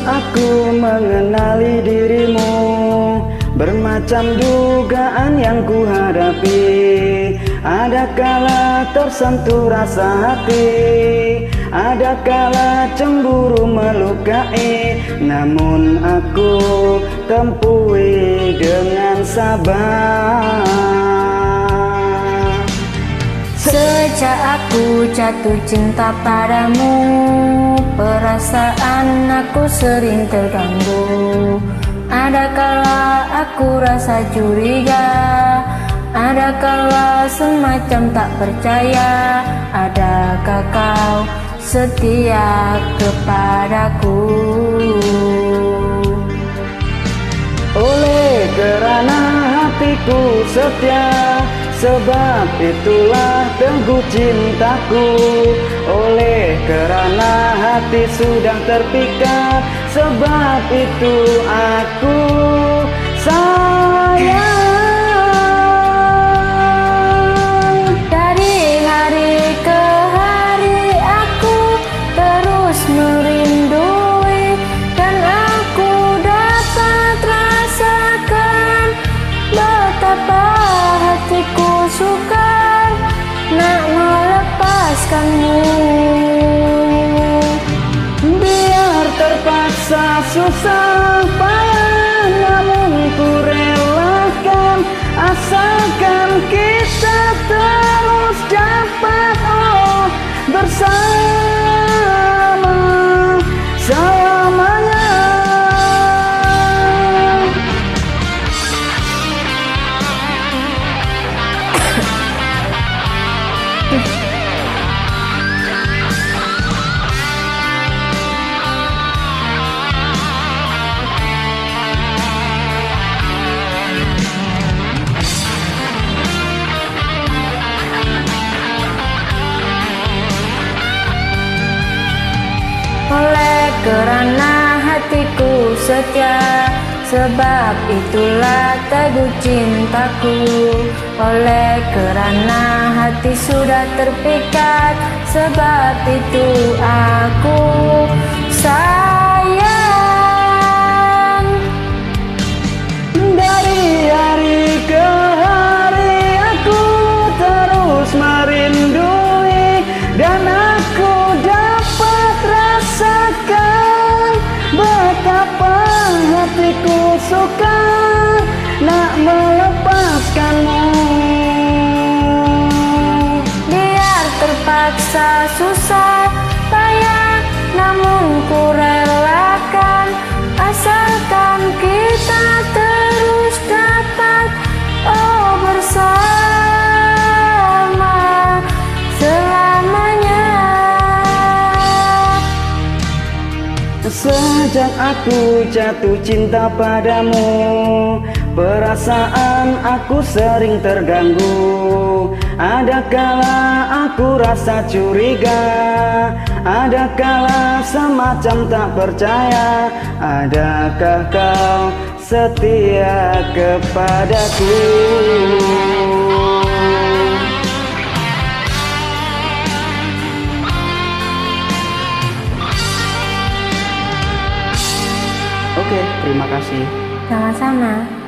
aku mengenali dirimu, bermacam dugaan yang kuhadapi. Ada kala tersentuh rasa hati, ada kala cemburu melukai, namun aku tempuhi dengan sabar. Sejak aku jatuh cinta padamu, perasaan aku sering terganggu. Ada kala aku rasa curiga, ada kala semacam tak percaya. Adakah kau setia kepadaku? Oleh kerana hatiku setia, sebab itulah teguh cintaku. Oleh kerana hati sudah terpikat, sebab itu aku sayang. Dari hari ke hari aku terus merindui, dan aku dapat rasakan betapa hatiku sukar nak melepaskanmu. Biar terpaksa susah payah, namun ku relakan, asalkan kita terus dapat bersama selamanya. Oleh kerana hatiku setia, sebab itulah teguh cintaku. Oleh kerana hati sudah terpikat, sebab itu aku sayang. Dari hari ke hari aku terus merindui, dan aku dapat rasakan betapa hatiku suka nak melepaskanmu. Biar terpaksa susah payah, namun ku relakan, asalkan kita terus dapat bersama selamanya. Sejak aku jatuh cinta padamu, perasaan aku sering terganggu. Ada kala aku rasa curiga, ada kala semacam tak percaya. Adakah kau setia kepadaku? Oke, terima kasih. Sama-sama.